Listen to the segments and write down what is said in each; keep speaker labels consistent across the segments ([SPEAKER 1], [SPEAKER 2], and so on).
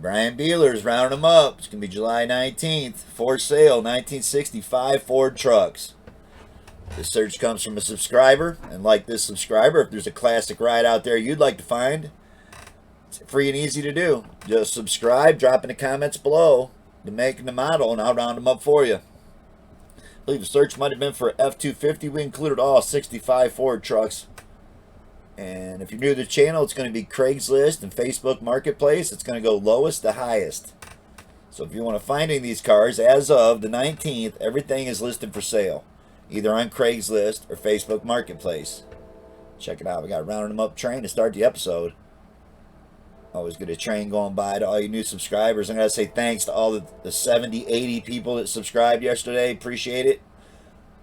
[SPEAKER 1] Brian Bealer's rounding them up. It's going to be July 19th. For sale, 1965 Ford trucks. This search comes from a subscriber. And like this subscriber, if there's a classic ride out there you'd like to find, it's free and easy to do. Just subscribe, drop in the comments below the make and the model, and I'll round them up for you. I believe the search might have been for F250. We included all 65 Ford trucks. And if you're new to the channel, it's going to be Craigslist and Facebook Marketplace. It's going to go lowest to highest. So if you want to find any of these cars, as of the 19th, everything is listed for sale, either on Craigslist or Facebook Marketplace. Check it out. We got a rounding them up train to start the episode. Always get a train going by to all you new subscribers. I'm going to say thanks to all the 70, 80 people that subscribed yesterday. Appreciate it.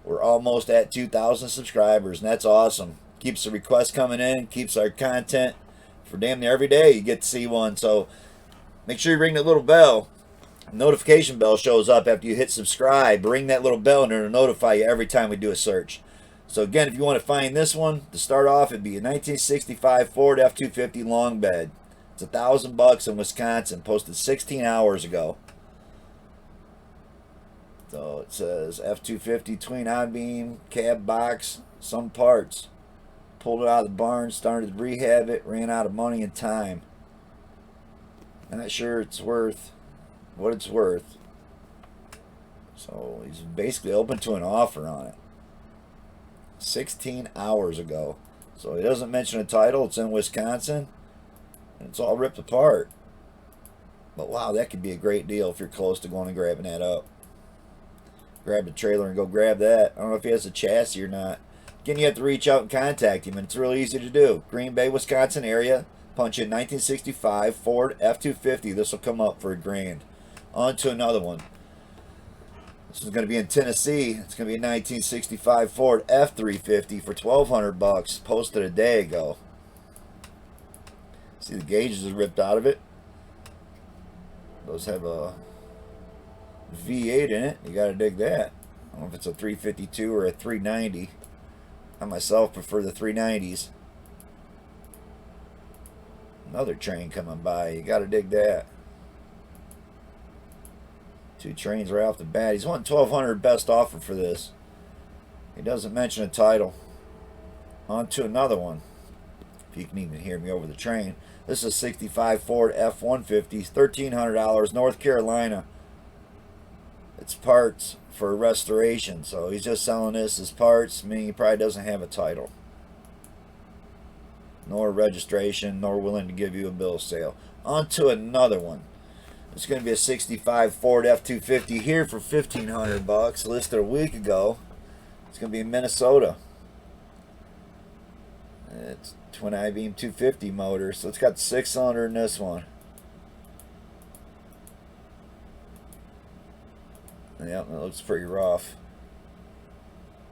[SPEAKER 1] We're almost at 2,000 subscribers, and that's awesome. Keeps the requests coming in, keeps our content for damn near every day. You get to see one. So make sure you ring that little bell. Notification bell shows up after you hit subscribe. Ring that little bell and it'll notify you every time we do a search. So again, if you want to find this one, to start off, it'd be a 1965 Ford F250 long bed. It's $1,000 in Wisconsin, posted 16 hours ago. So it says F250 twin I-beam, cab box, some parts. Pulled it out of the barn, started to rehab it, ran out of money and time. I'm not sure it's worth what it's worth. So he's basically open to an offer on it. 16 hours ago. So he doesn't mention a title. It's in Wisconsin. And it's all ripped apart. But wow, that could be a great deal if you're close to going and grabbing that up. Grab the trailer and go grab that. I don't know if he has a chassis or not. Again, you have to reach out and contact him, and it's really easy to do. Green Bay, Wisconsin area. Punch in 1965 Ford F250. This will come up for $1,000. On to another one. This is going to be in Tennessee. It's going to be a 1965 Ford F350 for $1,200. Posted a day ago. See, the gauges are ripped out of it. Those have a V8 in it. You got to dig that. I don't know if it's a 352 or a 390. I myself prefer the 390s. Another train coming by. You got to dig that. Two trains right off the bat. He's wanting $1,200 best offer for this. He doesn't mention a title. On to another one. If you can even hear me over the train. This is a 65 Ford F150. $1,300, North Carolina. It's parts for restoration. So he's just selling this as parts, meaning he probably doesn't have a title. Nor registration, nor willing to give you a bill of sale. On to another one. It's going to be a 65 Ford F250 here for $1,500. Listed a week ago. It's going to be in Minnesota. It's twin I-beam 250 motor, so it's got 6-cylinder in this one. Yep, it looks pretty rough.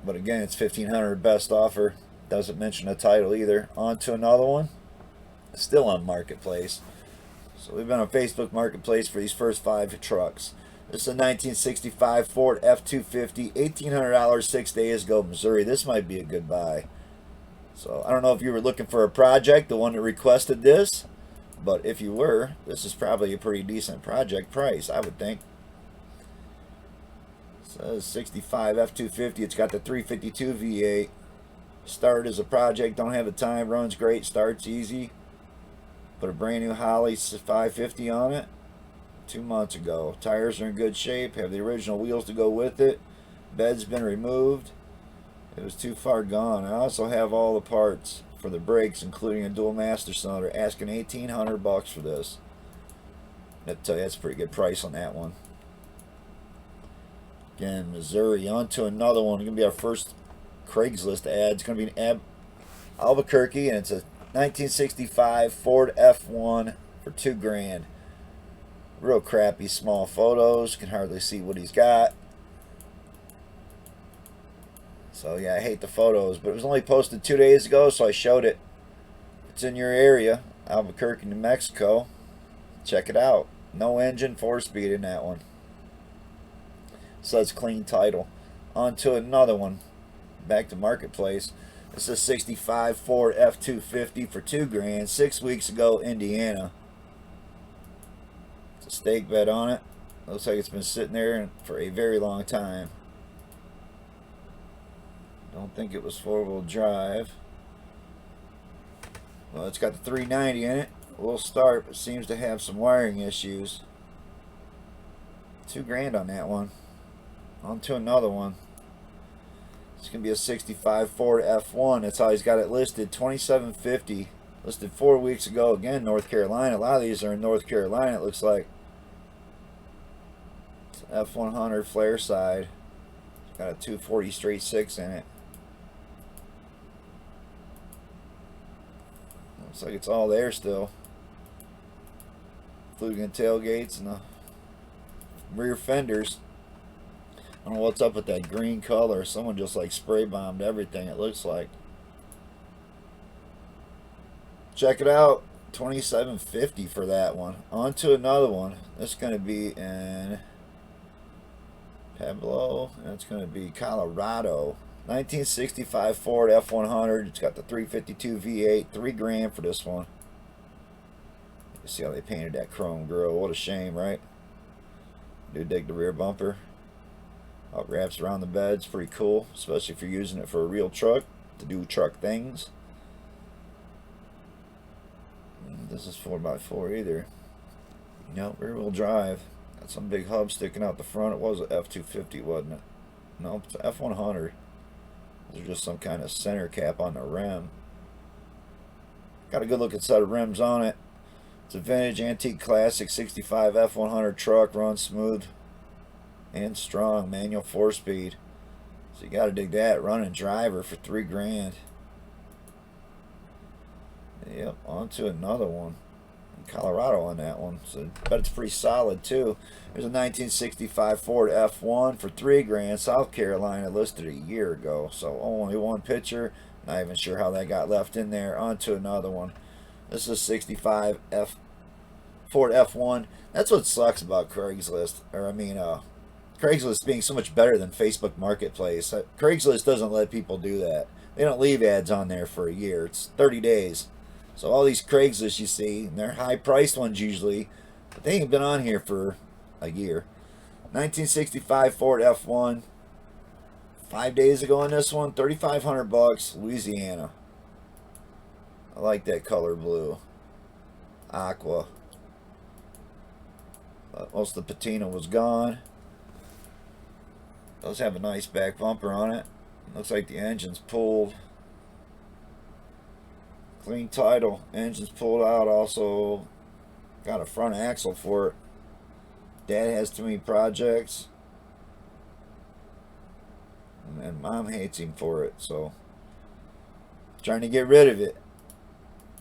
[SPEAKER 1] But again, it's $1,500 best offer. Doesn't mention a title either. On to another one. Still on Marketplace. So we've been on Facebook Marketplace for these first 5 trucks. This is a 1965 Ford F250, $1,800 6 days ago, Missouri. This might be a good buy. So I don't know if you were looking for a project, the one that requested this, but if you were, this is probably a pretty decent project price, I would think. It says 65 F250. It's got the 352 V8. Started as a project, don't have the time, runs great, starts easy. Put a brand new Holly 550 on it 2 months ago. Tires are in good shape, have the original wheels to go with it. Bed's been removed. It was too far gone. I also have all the parts for the brakes, including a dual master cylinder. Asking $1,800 for this. I'll tell you, that's a pretty good price on that one. Again, Missouri. On to another one. It's going to be our first Craigslist ad. It's going to be in Albuquerque, and it's a 1965 Ford F1 for $2,000. Real crappy small photos. Can hardly see what he's got. So yeah, I hate the photos, but it was only posted 2 days ago, so I showed it. It's in your area, Albuquerque, New Mexico. Check it out. No engine, 4-speed in that one. So that's clean title. On to another one. Back to Marketplace. This is a 65 Ford F250 for $2,000. 6 weeks ago, Indiana. stake bed on it. Looks like it's been sitting there for a very long time. Don't think it was four-wheel drive. Well, it's got the 390 in it. Will start, but seems to have some wiring issues. $2,000 on that one. On to another one. It's gonna be a 65 Ford F1. That's how he's got it listed. $2,750. Listed 4 weeks ago. Again, North Carolina. A lot of these are in North Carolina, it looks like. It's an F100 flare side. It's got a 240 straight 6 in it. Looks like it's all there still. Including the tailgates and the rear fenders. I don't know what's up with that green color. Someone just like spray bombed everything, it looks like. Check it out. $2,750 for that one. On to another one. This is going to be in Pueblo. That's going to be Colorado. 1965 Ford F100. It's got the 352 V8. $3,000 for this one. You see how they painted that chrome grille. What a shame, right? Do dig the rear bumper. How it wraps around the bed. It's pretty cool, especially if you're using it for a real truck to do truck things. This is 4x4 either. No, rear wheel drive. Got some big hub sticking out the front. It was an F250, wasn't it? No, it's an F100. Those are just some kind of center cap on the rim. Got a good looking set of rims on it. It's a vintage antique classic 65 F100 truck. Runs smooth and strong. Manual 4-speed. So you got to dig that. Running driver for $3,000. Yep, on to another one. In Colorado on that one. So I bet it's pretty solid too. There's a 1965 Ford F1 for $3,000. South Carolina, listed a year ago. So only one picture. Not even sure how that got left in there. On to another one. This is a 65 Ford F1. That's what sucks about Craigslist. Or I mean, Craigslist being so much better than Facebook Marketplace. Craigslist doesn't let people do that. They don't leave ads on there for a year. It's 30 days. So all these Craigslist you see, and they're high-priced ones usually, but they ain't been on here for a year. 1965 Ford F1. 5 days ago on this one, $3,500, Louisiana. I like that color blue. Aqua. Most of the patina was gone. Does have a nice back bumper on it. Looks like the engine's pulled. Clean title. Engine's pulled out. Also got a front axle for it. Dad has too many projects. And Mom hates him for it. So trying to get rid of it.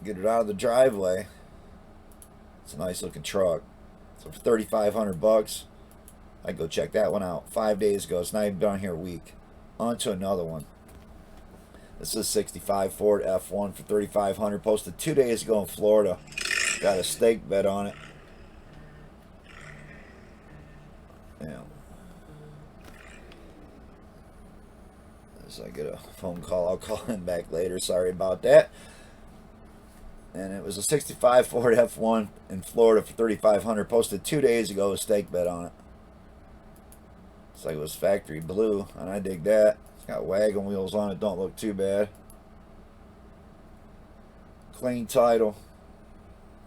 [SPEAKER 1] Get it out of the driveway. It's a nice looking truck. So for $3,500, I'd go check that one out. 5 days ago. It's not even been on here a week. On to another one. This is 65 Ford F1 for $3,500. Posted 2 days ago in Florida. Got a stake bed on it. Yeah. As I get a phone call, I'll call him back later. Sorry about that. And it was a 65 Ford F1 in Florida for $3,500. Posted 2 days ago. A stake bed on it. It's like it was factory blue, and I dig that. It's got wagon wheels on it, don't look too bad. Clean title.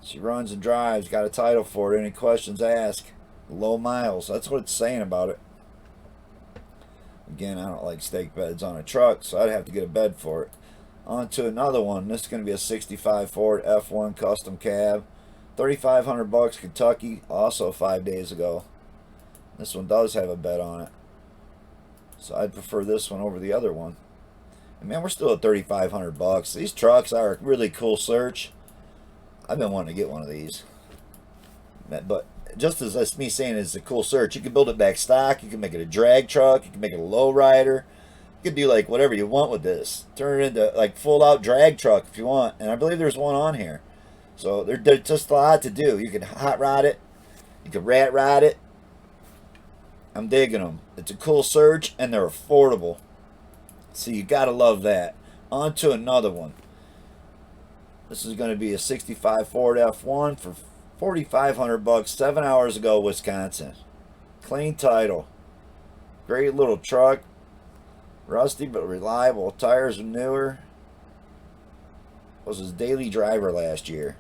[SPEAKER 1] She runs and drives, got a title for it. Any questions, ask. Low miles, that's what it's saying about it. Again, I don't like stake beds on a truck, so I'd have to get a bed for it. On to another one. This is going to be a 65 Ford F1 custom cab. $3,500, Kentucky, also 5 days ago. This one does have a bed on it. So I'd prefer this one over the other one. And man, we're still at $3,500. These trucks are a really cool search. I've been wanting to get one of these. But just as that's me saying it's a cool search, you can build it back stock. You can make it a drag truck. You can make it a low rider. You can do like whatever you want with this. Turn it into like full out drag truck if you want. And I believe there's one on here. So there's just a lot to do. You can hot rod it. You can rat rod it. I'm digging them. It's a cool search, and they're affordable. So you gotta love that. On to another one. This is going to be a 65 Ford F1 for $4,500, 7 hours ago, Wisconsin. Clean title. Great little truck. Rusty but reliable. Tires are newer. Was his daily driver last year.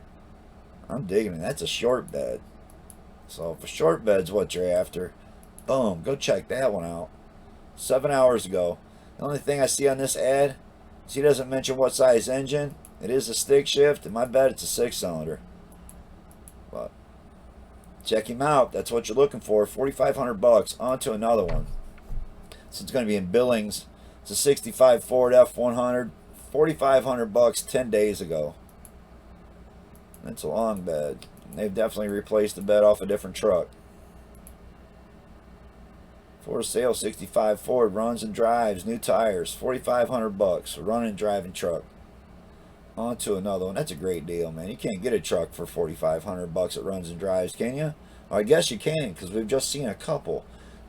[SPEAKER 1] I'm digging it. That's a short bed. So if a short bed's what you're after, boom, go check that one out. 7 hours ago. The only thing I see on this ad is he doesn't mention what size engine. It is a stick shift, and my bet it's a 6-cylinder. But check him out. That's what you're looking for. $4,500. On to another one. This is going to be in Billings. It's a 65 Ford F100. $4,500 10 days ago. It's a long bed. They've definitely replaced the bed off a different truck. For sale, 65 Ford, runs and drives, new tires, $4,500, a running and driving truck. On to another one. That's a great deal, man. You can't get a truck for $4,500 that runs and drives, can you? Well, I guess you can, because we've just seen a couple.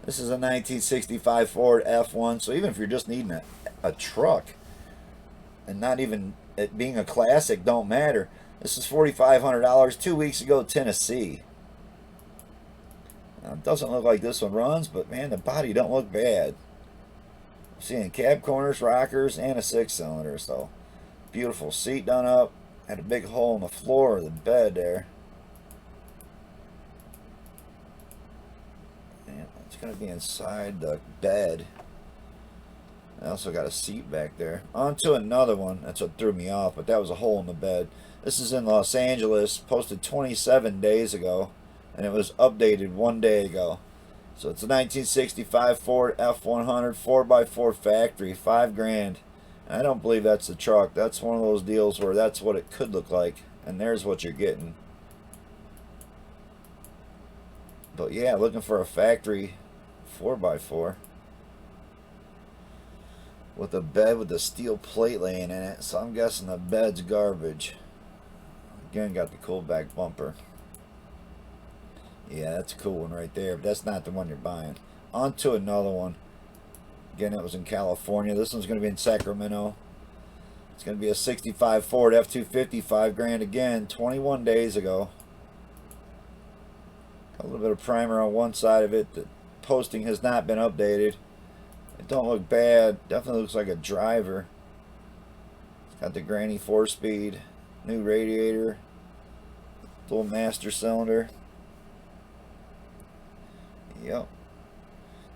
[SPEAKER 1] This is a 1965 Ford F1, so even if you're just needing a truck, and not even it being a classic, don't matter. This is $4,500, 2 weeks ago, Tennessee. It doesn't look like this one runs, but man, the body don't look bad. I'm seeing cab corners, rockers, and a 6-cylinder, so beautiful. Seat done up. Had a big hole in the floor of the bed there. And it's going to be inside the bed. I also got a seat back there. On to another one. That's what threw me off, but that was a hole in the bed. This is in Los Angeles, posted 27 days ago, and it was updated 1 day ago. So it's a 1965 Ford F100 4x4 factory, $5 grand. And I don't believe that's the truck. That's one of those deals where that's what it could look like, and there's what you're getting. But yeah, looking for a factory 4x4 with a bed with a steel plate laying in it. So I'm guessing the bed's garbage. Again, got the cool back bumper. Yeah, that's a cool one right there, but that's not the one you're buying. On to another one. Again, that was in California. This one's going to be in Sacramento. It's going to be a 65 Ford F250, $5 grand again, 21 days ago. A little bit of primer on one side of it. The posting has not been updated. It don't look bad. Definitely looks like a driver. It's got the granny 4-speed, new radiator, little master cylinder. Yep.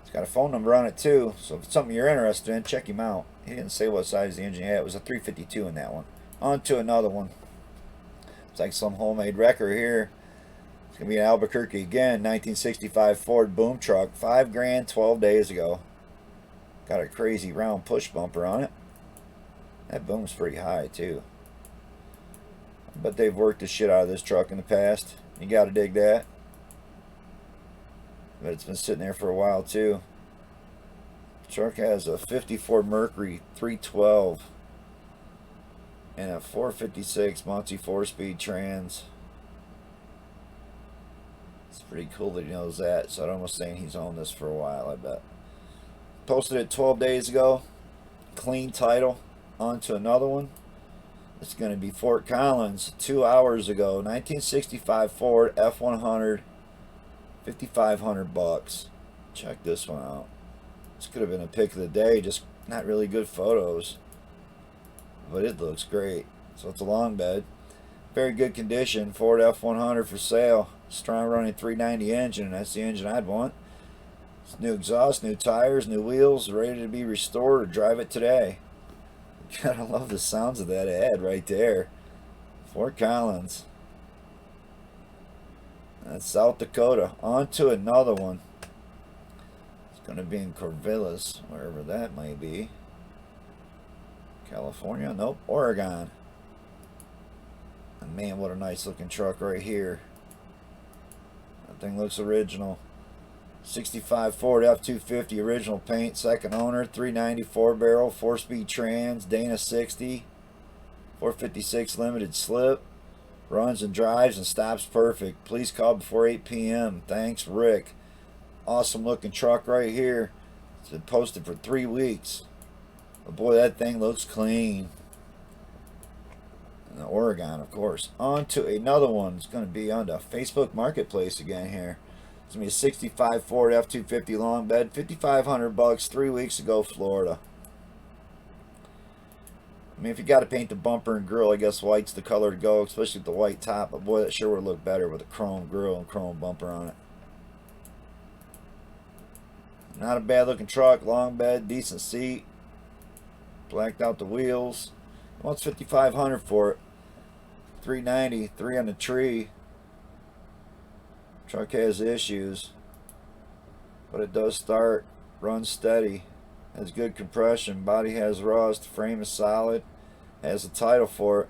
[SPEAKER 1] It's got a phone number on it too, so if it's something you're interested in, check him out. He didn't say what size the engine had. It was a 352 in that one. On to another one. It's like some homemade wrecker here. It's going to be in Albuquerque again, 1965 Ford boom truck, $5 grand, 12 days ago. Got a crazy round push bumper on it. That boom's pretty high too. But they've worked the shit out of this truck in the past. You got to dig that. But it's been sitting there for a while too. The truck has a 54 Mercury 312 and a 456 multi 4-speed trans. It's pretty cool that he knows that, so I'm almost saying he's owned this for a while, I bet. Posted it 12 days ago. Clean title. On to another one. It's going to be Fort Collins, 2 hours ago. 1965 Ford F100, $5,500. Check this one out. This could have been a pick of the day, just not really good photos, but it looks great. So it's a long bed, very good condition. Ford F100 for sale. Strong running 390 engine, and that's the engine I'd want. It's new exhaust, new tires, new wheels, ready to be restored or drive it today. Gotta love the sounds of that ad right there. Fort Collins. That's South Dakota. On to another one. It's going to be in Corvallis, wherever that may be. California? Nope. Oregon. And man, what a nice looking truck right here. That thing looks original. 65 Ford F250, original paint, second owner, 390 4-barrel, 4-speed trans, Dana 60, 456 limited slip. Runs and drives and stops perfect. Please call before 8 p.m. Thanks, Rick. Awesome looking truck right here. It's been posted for 3 weeks. But boy, that thing looks clean. And Oregon, of course. On to another one. It's going to be on the Facebook Marketplace again here. It's going to be a 65 Ford F250 long bed. $5,500, 3 weeks ago, Florida. I mean, if you got to paint the bumper and grille, I guess white's the color to go, especially with the white top. But boy, that sure would look better with a chrome grille and chrome bumper on it. Not a bad looking truck, long bed, decent seat. Blacked out the wheels. Wants $5,500 for it. $390, 3 on the tree. Truck has issues, but it does start, runs steady, has good compression, body has rust, frame is solid, has a title for it.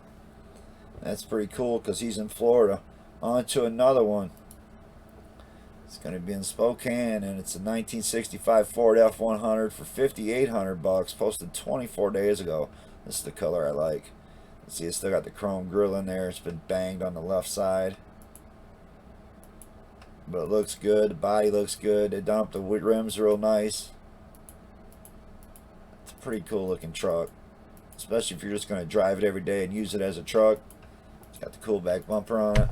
[SPEAKER 1] That's pretty cool because he's in Florida. On to another one. It's going to be in Spokane, and it's a 1965 Ford F100 for $5,800, posted 24 days ago. This is the color I like. See, it's still got the chrome grille in there. It's been banged on the left side, but it looks good. The body looks good. They done up the rims real nice. It's a pretty cool looking truck, especially if you're just going to drive it every day and use it as a truck. It's got the cool back bumper on it.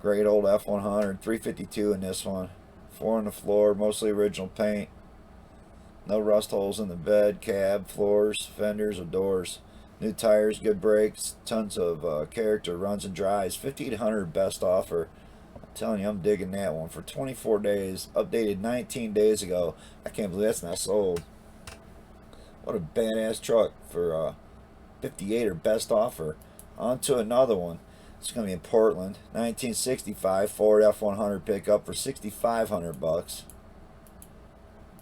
[SPEAKER 1] Great old F100, 352 in this one. 4 on the floor, mostly original paint. No rust holes in the bed, cab, floors, fenders, or doors. New tires, good brakes, tons of character, runs and drives. $5,800 best offer. I'm telling you, I'm digging that one. For 24 days, updated 19 days ago. I can't believe that's not sold. What a badass truck for $5,800 best offer. On to another one. It's going to be in Portland. 1965 Ford F100 pickup for $6,500.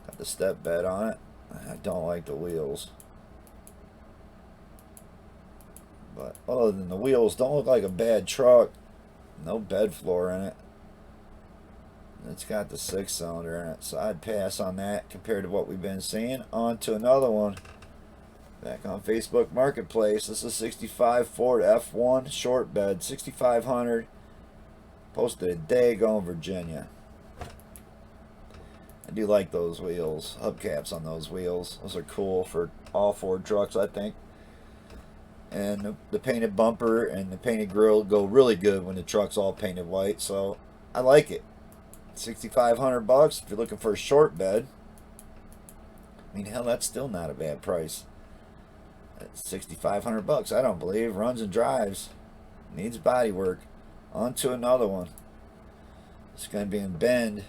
[SPEAKER 1] Got the step bed on it. I don't like the wheels, but other than the wheels, don't look like a bad truck. No bed floor in it. It's got the 6-cylinder in it, so I'd pass on that compared to what we've been seeing. On to another one. Back on Facebook Marketplace. This is 65 Ford F1 short bed, $6,500. Posted a day ago in Virginia. I do like those wheels, hubcaps on those wheels. Those are cool for all Ford trucks, I think. And the painted bumper and the painted grille go really good when the truck's all painted white. So I like it. $6,500 if you're looking for a short bed. I mean, hell, that's still not a bad price. That's $6,500. I don't believe. Runs and drives. Needs body work. On to another one. It's going to be in Bend.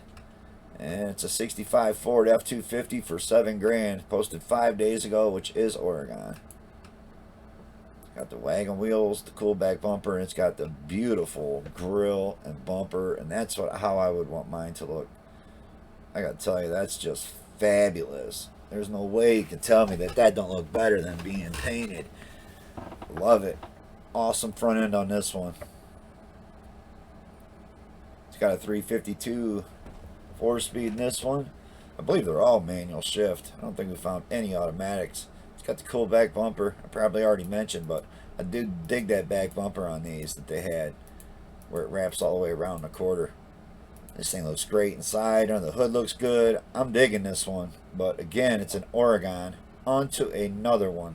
[SPEAKER 1] And it's a 65 Ford F250 for $7,000. Posted 5 days ago, which is Oregon. It's got the wagon wheels, the cool back bumper, and it's got the beautiful grille and bumper. And that's how I would want mine to look. I got to tell you, that's just fabulous. There's no way you can tell me that don't look better than being painted. Love it. Awesome front end on this one. It's got a 352 4-speed in this one. I believe they're all manual shift. I don't think we found any automatics. It's got the cool back bumper. I probably already mentioned, but I do dig that back bumper on these that they had, where it wraps all the way around the quarter. This thing looks great inside. Under the hood looks good. I'm digging this one. But again, it's in Oregon. On to another one.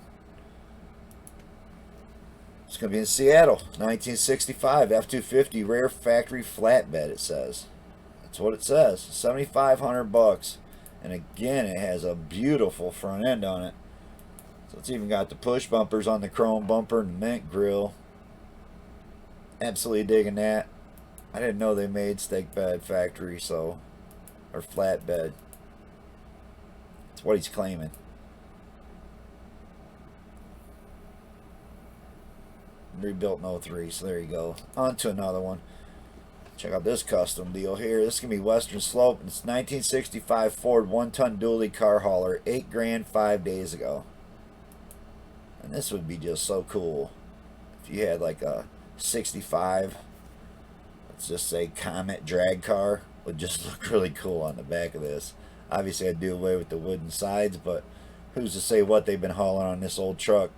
[SPEAKER 1] It's going to be in Seattle. 1965 F250 rear factory flatbed, it says. That's what it says. $7,500. And again, it has a beautiful front end on it. So it's even got the push bumpers on the chrome bumper and the mint grille. Absolutely digging that. I didn't know they made stake bed factory, or flatbed. That's what he's claiming. Rebuilt in 03, so there you go. On to another one. Check out this custom deal here. This is going to be Western Slope. It's 1965 Ford 1-ton dually car hauler. $8,000 5 days ago. And this would be just so cool if you had like a 65, let's just say Comet drag car, would just look really cool on the back of this. Obviously I'd do away with the wooden sides, but who's to say what they've been hauling on this old truck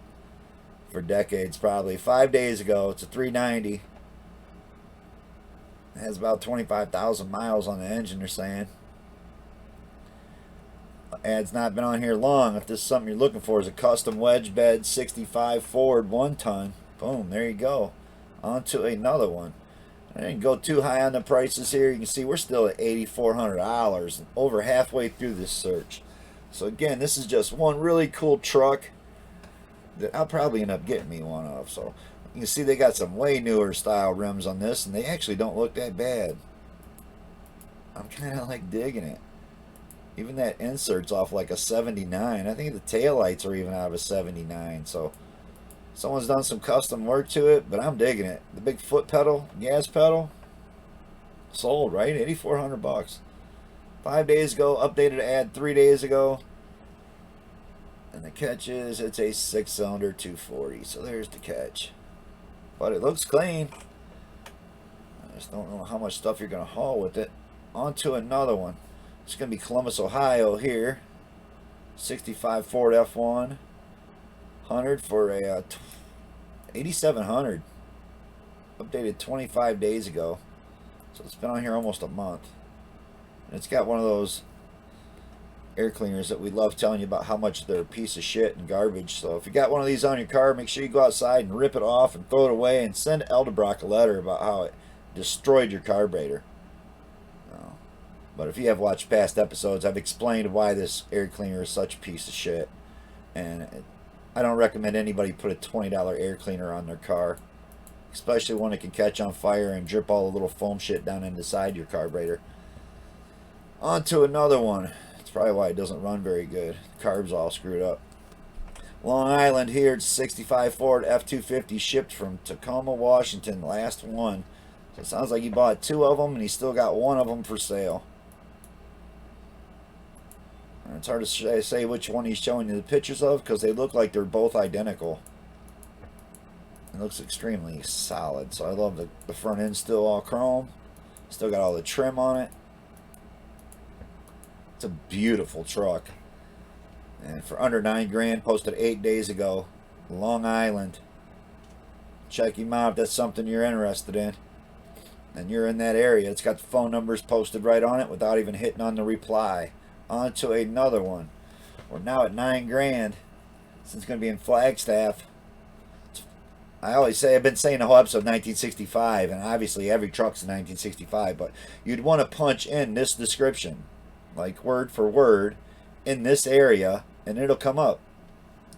[SPEAKER 1] for decades. Probably 5 days ago. It's a 390. It has about 25,000 miles on the engine, they're saying. Ad's not been on here long. If this is something you're looking for, is a custom wedge bed 65 Ford 1-ton. Boom, there you go. On to another one. I didn't go too high on the prices here. You can see we're still at $8,400, over halfway through this search. So again, this is just one really cool truck that I'll probably end up getting me one of. So you can see they got some way newer style rims on this, and they actually don't look that bad. I'm kind of like digging it. Even that insert's off like a 79. I think the taillights are even out of a 79. So someone's done some custom work to it, but I'm digging it. The big foot pedal, gas pedal, sold, right? 8,400 bucks. 5 days ago, updated ad 3 days ago. And the catch is it's a 6-cylinder 240. So there's the catch. But it looks clean. I just don't know how much stuff you're going to haul with it. On to another one. It's going to be Columbus, Ohio here. 65 Ford F100 for a 8,700. Updated 25 days ago. So it's been on here almost a month. And it's got one of those air cleaners that we love telling you about how much they're a piece of shit and garbage. So if you got one of these on your car, make sure you go outside and rip it off and throw it away and send Eldebrock a letter about how it destroyed your carburetor. But if you have watched past episodes, I've explained why this air cleaner is such a piece of shit. And I don't recommend anybody put a $20 air cleaner on their car. Especially when it can catch on fire and drip all the little foam shit down inside your carburetor. On to another one. That's probably why it doesn't run very good. The carb's all screwed up. Long Island here, it's 65 Ford F250 shipped from Tacoma, Washington. Last one. So it sounds like he bought 2 of them and he still got 1 of them for sale. It's hard to say which one he's showing you the pictures of because they look like they're both identical. It looks extremely solid. So I love the front end still all chrome. Still got all the trim on it. It's a beautiful truck. And for under 9 grand, posted 8 days ago. Long Island. Check him out if that's something you're interested in. And you're in that area. It's got the phone numbers posted right on it without even hitting on the reply. On to another one. We're now at 9 grand. This is going to be in Flagstaff. I always say, I've been saying the whole episode 1965, and obviously every truck's a 1965, but you'd want to punch in this description, like word for word, in this area, and it'll come up.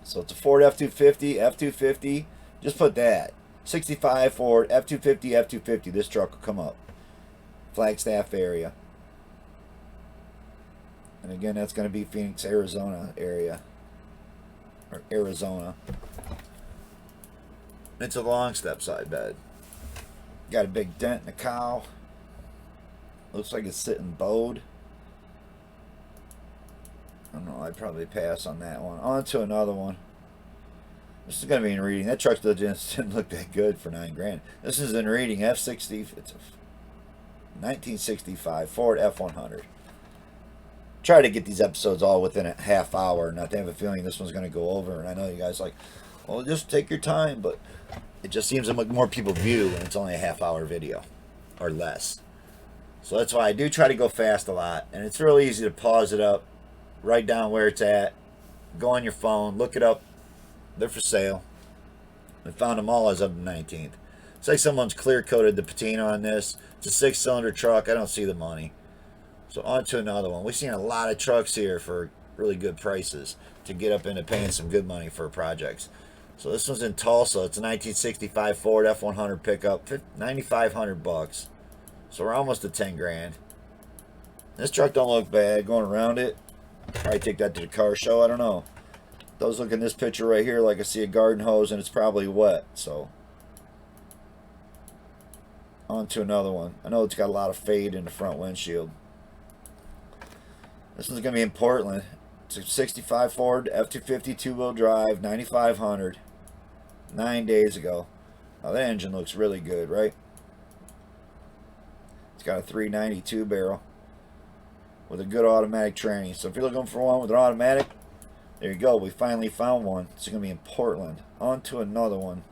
[SPEAKER 1] So it's a Ford F250, just put that. 65 Ford F250. This truck will come up. Flagstaff area. And again, that's going to be Phoenix, Arizona area. Or Arizona. It's a long step side bed. Got a big dent in the cow. Looks like it's sitting bowed. I don't know, I'd probably pass on that one. On to another one. This is going to be in reading. That truck didn't look that good for 9 grand. This is in reading F60. It's a 1965 Ford F100. Try to get these episodes all within a half hour, and I have a feeling this one's going to go over. And I know you guys like, well, just take your time, but it just seems like more people view when it's only a half-hour video or less. So that's why I do try to go fast a lot, and it's real easy to pause it up, write down where it's at, go on your phone, look it up. They're for sale. I found them all as of the 19th. It's like someone's clear-coated the patina on this. It's a 6-cylinder truck. I don't see the money. So on to another one. We've seen a lot of trucks here for really good prices to get up into paying some good money for projects. So this one's in Tulsa. It's a 1965 Ford F100 pickup, 9,500 bucks. So we're almost at 10 grand. This truck don't look bad. Going around it, probably take that to the car show. I don't know. Those look in this picture right here like I see a garden hose and it's probably wet. So on to another one. I know it's got a lot of fade in the front windshield. This one's going to be in Portland. It's a 65 Ford F250 two-wheel drive, 9,500. 9 days ago. Now that engine looks really good, right? It's got a 392 barrel with a good automatic tranny. So if you're looking for one with an automatic, there you go. We finally found one. It's going to be in Portland. On to another one.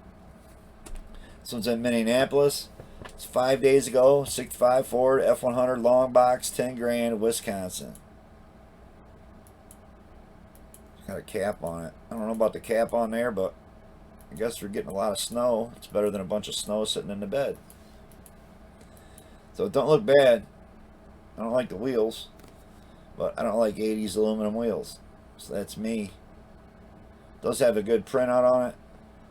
[SPEAKER 1] This one's in Minneapolis. It's 5 days ago. 65 Ford F100 long box, 10 grand, Wisconsin. Got a cap on it. I don't know about the cap on there, but I guess we're getting a lot of snow. It's better than a bunch of snow sitting in the bed. So it don't look bad. I don't like the wheels, but I don't like 80s aluminum wheels. So that's me. It does have a good printout on it.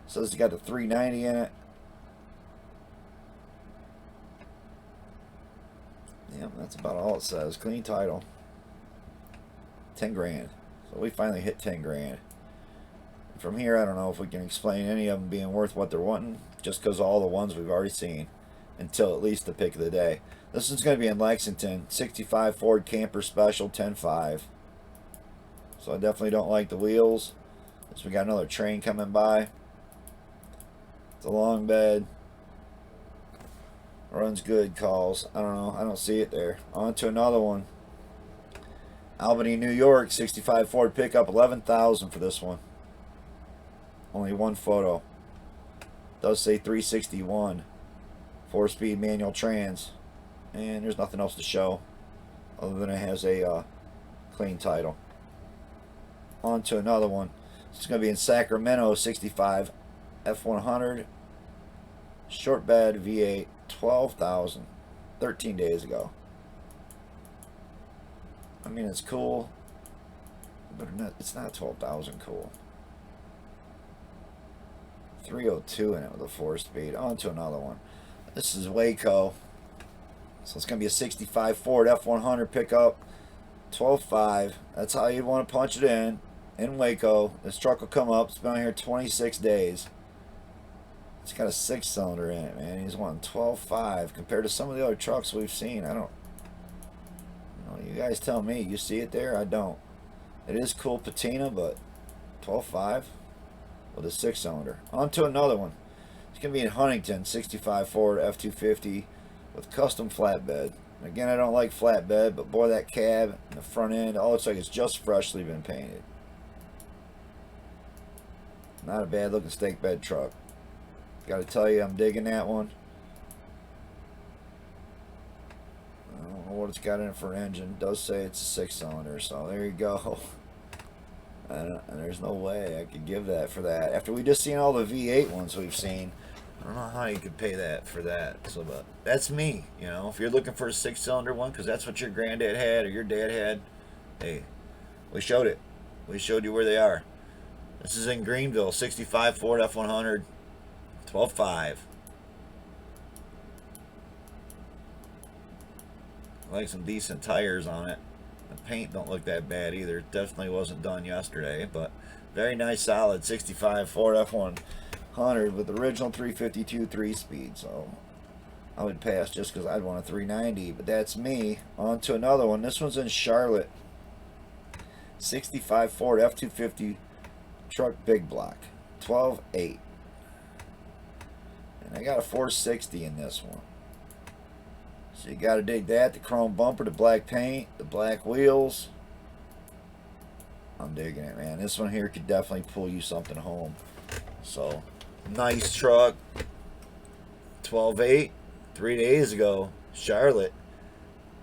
[SPEAKER 1] It says it's got the 390 in it. Yep, that's about all it says. Clean title. 10 grand. So we finally hit 10 grand. From here, I don't know if we can explain any of them being worth what they're wanting, just because of all the ones we've already seen, until at least the pick of the day. This one's going to be in Lexington, 65 Ford Camper Special, 10.5. So I definitely don't like the wheels. So we got another train coming by. It's a long bed. Runs good, calls. I don't know. I don't see it there. On to another one. Albany, New York, 65 Ford pickup, 11,000 for this one. Only one photo. Does say 361. 4-speed manual trans. And there's nothing else to show other than it has a clean title. On to another one. It's going to be in Sacramento, 65 F100. Short bed V8, 12,000. 13 days ago. I mean, it's cool, but it's not 12,000 cool. 302 in it with a 4-speed. On to another one. This is Waco. So it's going to be a 65 Ford F100 pickup. 12.5. That's how you want to punch it in Waco. This truck will come up. It's been on here 26 days. It's got a 6-cylinder in it, man. He's wanting 12.5 compared to some of the other trucks we've seen. I don't. You guys tell me. You see it there? I don't. It is cool patina, but 12.5 with a 6-cylinder. On to another one. It's going to be in Huntington, 65 Ford F250 with custom flatbed. Again, I don't like flatbed, but boy, that cab and the front end, all looks like it's just freshly been painted. Not a bad looking stake bed truck. Got to tell you, I'm digging that one. I don't know what it's got in it for an engine. It does say it's a 6-cylinder, so there you go. And there's no way I could give that for that. After we just seen all the V8 ones we've seen, I don't know how you could pay that for that. So, but that's me. You know, if you're looking for a 6-cylinder one, because that's what your granddad had or your dad had, hey, we showed it. We showed you where they are. This is in Greenville, 65 Ford F100, 12.5. Like some decent tires on it. The paint don't look that bad either. It definitely wasn't done yesterday, but very nice, solid 65 Ford F100 with original 352 3-speed. So I would pass just because I'd want a 390, but that's me. On to another one. This one's in Charlotte, 65 Ford F250 truck big block, 12.8. And I got a 460 in this one. So you got to dig that. The chrome bumper, the black paint, the black wheels. I'm digging it, man. This one here could definitely pull you something home. So, nice truck. 12.8. 3 days ago. Charlotte.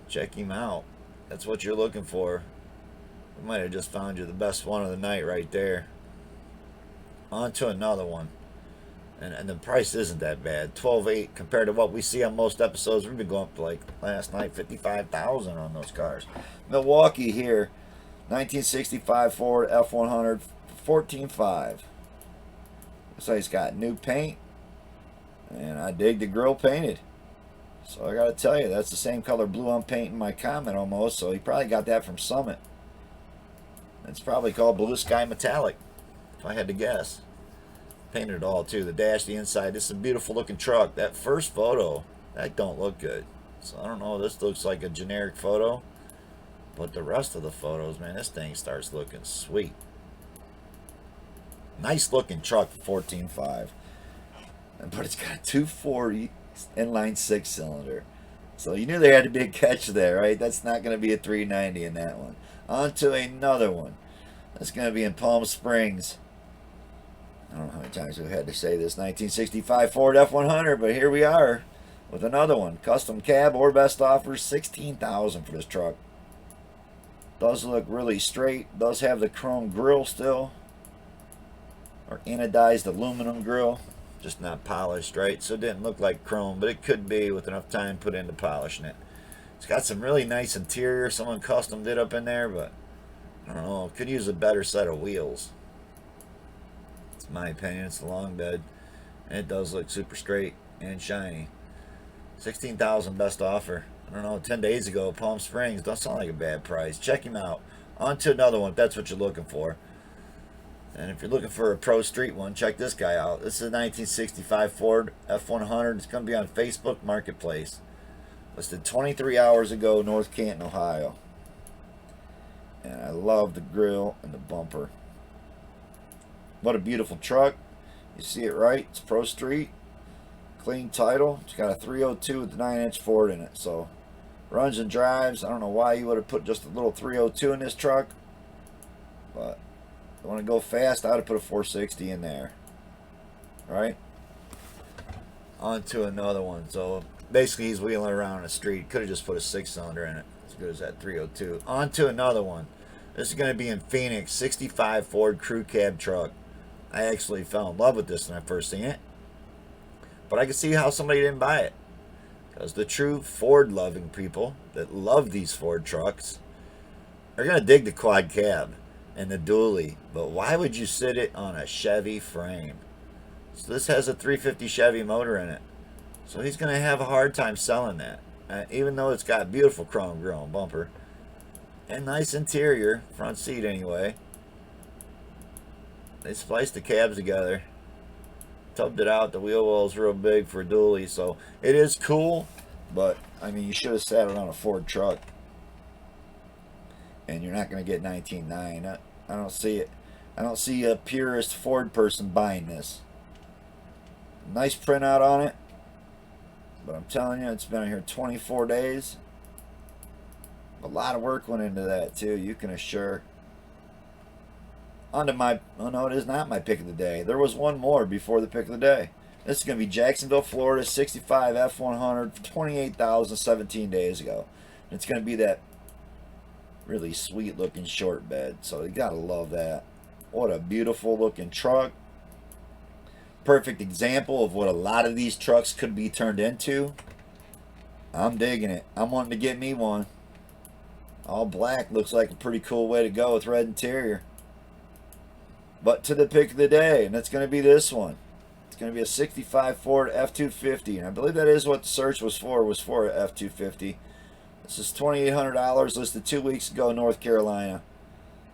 [SPEAKER 1] Check him out. That's what you're looking for. We might have just found you the best one of the night right there. On to another one. And the price isn't that bad. 12.8 compared to what we see on most episodes. We've been going up like last night, 55,000 on those cars. Milwaukee here, 1965 Ford F100, 14.5. So he's got new paint, and I dig the grill painted. So I got to tell you, that's the same color blue I'm painting my Comet almost. So he probably got that from Summit. It's probably called Blue Sky Metallic, if I had to guess. Painted it all too, the dash, the inside. This is a beautiful looking truck. That first photo, that don't look good. So I don't know, this looks like a generic photo, but the rest of the photos, man, this thing starts looking sweet. Nice looking truck for 14.5, but it's got a 240 inline 6-cylinder. So you knew there had to be a catch there, right? That's not going to be a 390 in that one. On to another one. That's going to be in Palm Springs. I don't know how many times we've had to say this. 1965 Ford F100, but here we are with another one. Custom cab or best offer, $16,000 for this truck. Does look really straight. Does have the chrome grille still, or anodized aluminum grille, just not polished, right? So it didn't look like chrome, but it could be with enough time put into polishing it. It's got some really nice interior. Someone custom did up in there, but I don't know. Could use a better set of wheels. It's my opinion. It's the long bed, and it does look super straight and shiny. 16,000 best offer. I don't know, 10 days ago, Palm Springs. Don't sound like a bad price. Check him out. On to another one if that's what you're looking for. And if you're looking for a pro street one, check this guy out. This is a 1965 Ford F100. It's going to be on Facebook Marketplace. Listed 23 hours ago, North Canton, Ohio. And I love the grille and the bumper. What a beautiful truck. You see it right. It's pro street. Clean title. It's got a 302 with a 9-inch Ford in it. So runs and drives. I don't know why you would have put just a little 302 in this truck, but if you want to go fast, I would have put a 460 in there. Right? On to another one. So basically he's wheeling around the street. Could have just put a 6-cylinder in it. As good as that 302. On to another one. This is going to be in Phoenix. 65 Ford crew cab truck. I actually fell in love with this when I first seen it, but I could see how somebody didn't buy it, because the true Ford loving people that love these Ford trucks are going to dig the quad cab and the dually, but why would you sit it on a Chevy frame? So this has a 350 Chevy motor in it, so he's going to have a hard time selling that, even though it's got beautiful chrome grille and bumper and nice interior, front seat anyway. They spliced the cabs together, tubbed it out. The wheel well's real big for a dually, so it is cool, but I mean, you should have sat it on a Ford truck, and you're not going to get 19.9. I don't see it. I don't see a purist Ford person buying this. Nice printout on it, but I'm telling you, it's been here 24 days. A lot of work went into that too, you can assure. On to my, oh no, it is not my pick of the day. There was one more before the pick of the day. This is going to be Jacksonville, Florida, 65 F100, 28,000, 17 days ago. And it's going to be that really sweet looking short bed. So you got to love that. What a beautiful looking truck. Perfect example of what a lot of these trucks could be turned into. I'm digging it. I'm wanting to get me one. All black looks like a pretty cool way to go with red interior. But to the pick of the day, and it's going to be this one. It's going to be a 65 Ford F250, and I believe that is what the search was for F250. This is $2,800, listed 2 weeks ago in North Carolina.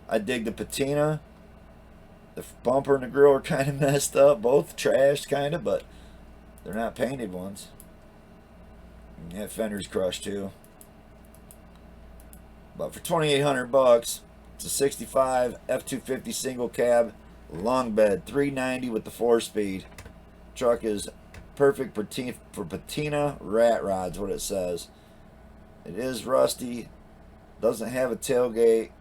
[SPEAKER 1] I dig the patina. The bumper and the grille are kind of messed up, both trashed kind of, but they're not painted ones. And that fender's crushed too. But for $2,800, it's a 65 F250 single cab, long bed, 390 with the 4-speed. Truck is perfect for patina rat rods, what it says. It is rusty, doesn't have a tailgate.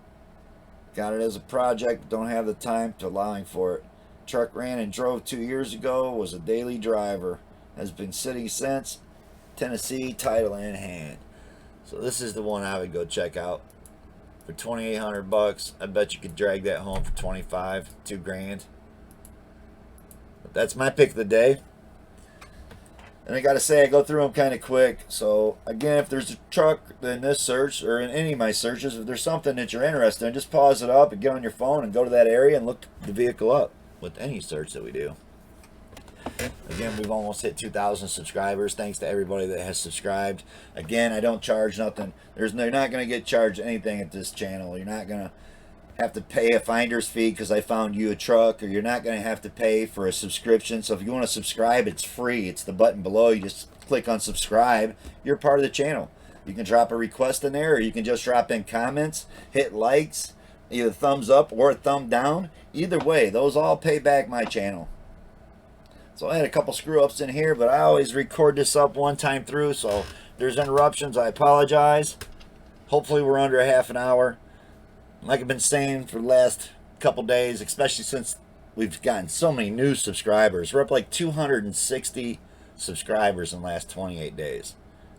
[SPEAKER 1] Got it as a project, but don't have the time to allowing for it. Truck ran and drove 2 years ago, was a daily driver. Has been sitting since. Tennessee, title in hand. So this is the one I would go check out. For $2,800, I bet you could drag that home for 25, $2,000. But that's my pick of the day. And I gotta say, I go through them kind of quick. So again, if there's a truck in this search or in any of my searches, if there's something that you're interested in, just pause it up and get on your phone and go to that area and look the vehicle up with any search that we do. Again, we've almost hit 2,000 subscribers. Thanks to everybody that has subscribed. Again, I don't charge nothing. You're not going to get charged anything at this channel. You're not going to have to pay a finder's fee because I found you a truck, or you're not going to have to pay for a subscription. So if you want to subscribe, it's free. It's the button below. You just click on subscribe. You're part of the channel. You can drop a request in there, or you can just drop in comments, hit likes, either thumbs up or a thumb down. Either way, those all pay back my channel. So I had a couple screw ups in here, but I always record this up one time through, so if there's interruptions, I apologize. Hopefully we're under a half an hour. Like I've been saying for the last couple days, especially since we've gotten so many new subscribers. We're up like 260 subscribers in the last 28 days.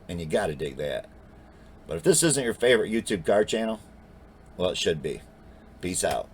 [SPEAKER 1] And you got to dig that. But if this isn't your favorite YouTube car channel, Well, it should be. Peace out.